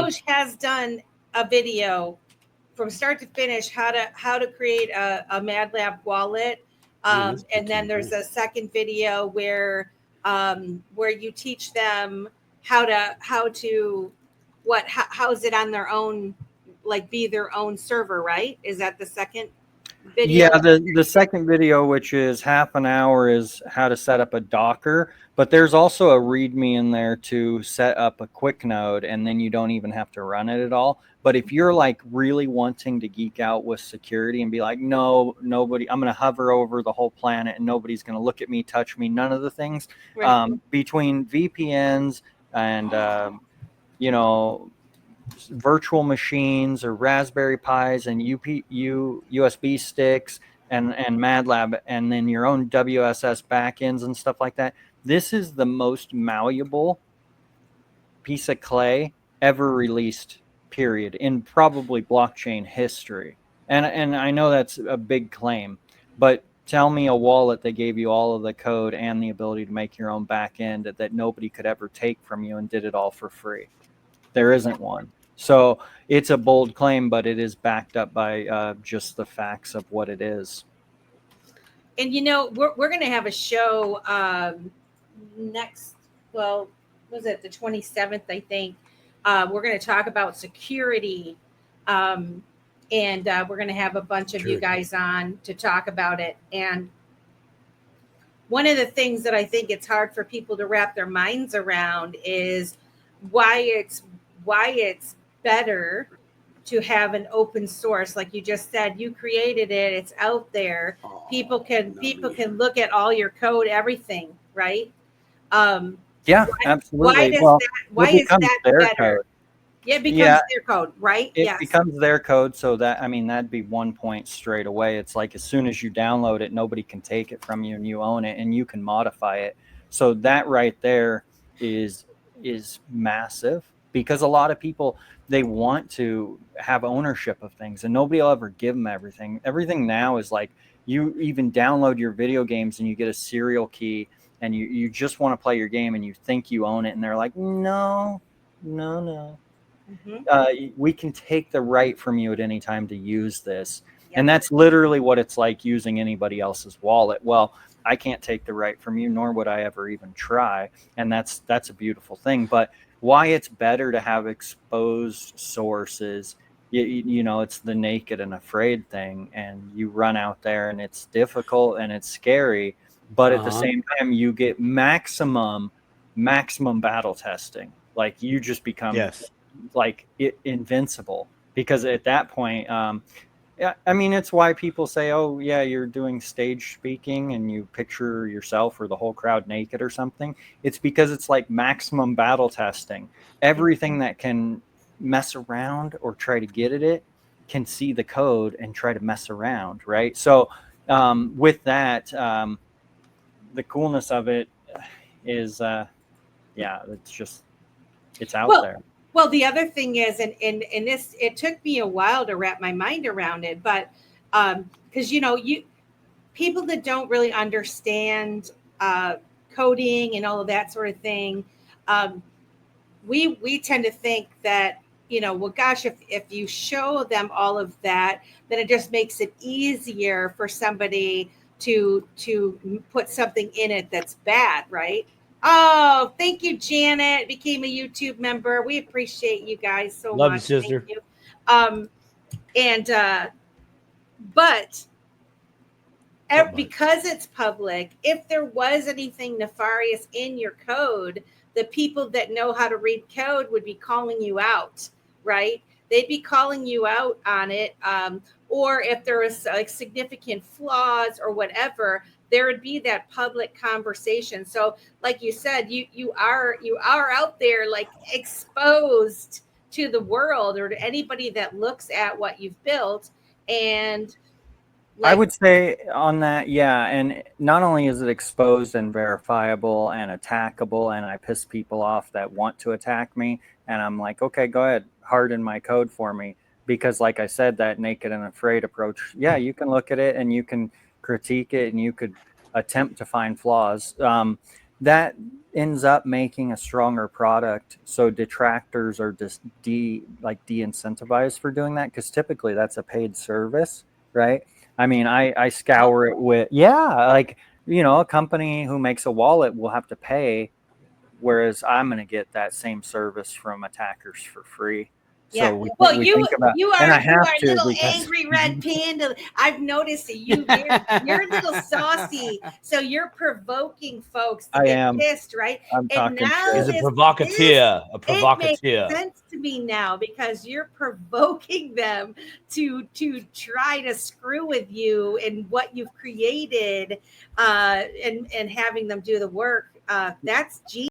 Coach has done a video from start to finish how to create a Mad Lab wallet. And then there's a second video where you teach them how to how's it on their own, like be their own server, right? Is that the second video? Yeah, the second video, which is half an hour, is how to set up a Docker. But there's also a README in there to set up a quick node, and then you don't even have to run it at all. But if you're like really wanting to geek out with security and be like, no, nobody, I'm going to hover over the whole planet and nobody's going to look at me, touch me, none of the things, Right. between VPNs and, you know, virtual machines or Raspberry Pis and USB sticks and MATLAB, and then your own WSS backends and stuff like that. This is the most malleable piece of clay ever released, period, in probably blockchain history. And I know that's a big claim, but tell me a wallet that gave you all of the code and the ability to make your own backend that nobody could ever take from you and did it all for free. There isn't one. So it's a bold claim, but it is backed up by just the facts of what it is. And we're going to have a show next. Well, was it the 27th? I think we're going to talk about security, and we're going to have a bunch of you guys on to talk about it. And one of the things that I think it's hard for people to wrap their minds around is why it's better to have an open source. Like you just said, you created it, it's out there. People can look at all your code, everything, right? Yeah, absolutely. Why is that better? Code. Yeah, it becomes their code, right? It becomes their code, so that'd be 1 point straight away. It's like as soon as you download it, nobody can take it from you, and you own it, and you can modify it. So that right there is massive, because a lot of people, they want to have ownership of things, and nobody will ever give them everything. Everything now is like, you even download your video games and you get a serial key, and you just want to play your game and you think you own it, and they're like, no. Mm-hmm. We can take the right from you at any time to use this. Yep. And that's literally what it's like using anybody else's wallet. Well, I can't take the right from you, nor would I ever even try. And that's a beautiful thing. But why it's better to have exposed sources, it's the naked and afraid thing, and you run out there and it's difficult and it's scary, but at the same time you get maximum battle testing. Like you just become invincible, because at that point, it's why people say, oh yeah, you're doing stage speaking and you picture yourself or the whole crowd naked or something. It's because it's like maximum battle testing. Everything that can mess around or try to get at it can see the code and try to mess around, right? So with that, the coolness of it is it's out there. Well, the other thing is, and this, it took me a while to wrap my mind around it, but because you people that don't really understand coding and all of that sort of thing, we tend to think that, well, gosh, if you show them all of that, then it just makes it easier for somebody to put something in it that's bad, right? Oh, thank you, Janet. Became a YouTube member. We appreciate you guys so much. Love you, sister. Thank you. But because it's public, if there was anything nefarious in your code, the people that know how to read code would be calling you out, right? They'd be calling you out on it. Or if there was like significant flaws or whatever, there would be that public conversation. So like you said, you are out there, like exposed to the world or to anybody that looks at what you've built. And I would say on that, yeah. And not only is it exposed and verifiable and attackable, and I piss people off that want to attack me, and I'm like, okay, go ahead, harden my code for me. Because like I said, that naked and afraid approach, yeah, you can look at it and you can critique it and you could attempt to find flaws. that ends up making a stronger product. So detractors are just de-incentivized for doing that, because typically that's a paid service, right? I mean, I scour it with, like, a company who makes a wallet will have to pay, whereas I'm going to get that same service from attackers for free. Yeah. So Well, we think about, and I you have are to, little because angry red panda. I've noticed that you're a little saucy. So you're provoking folks to I get am, pissed, right? I'm And talking now He's shit. a this provocateur. A it makes provocateur. sense to me now, because you're provoking them to try to screw with you and what you've created, and having them do the work. That's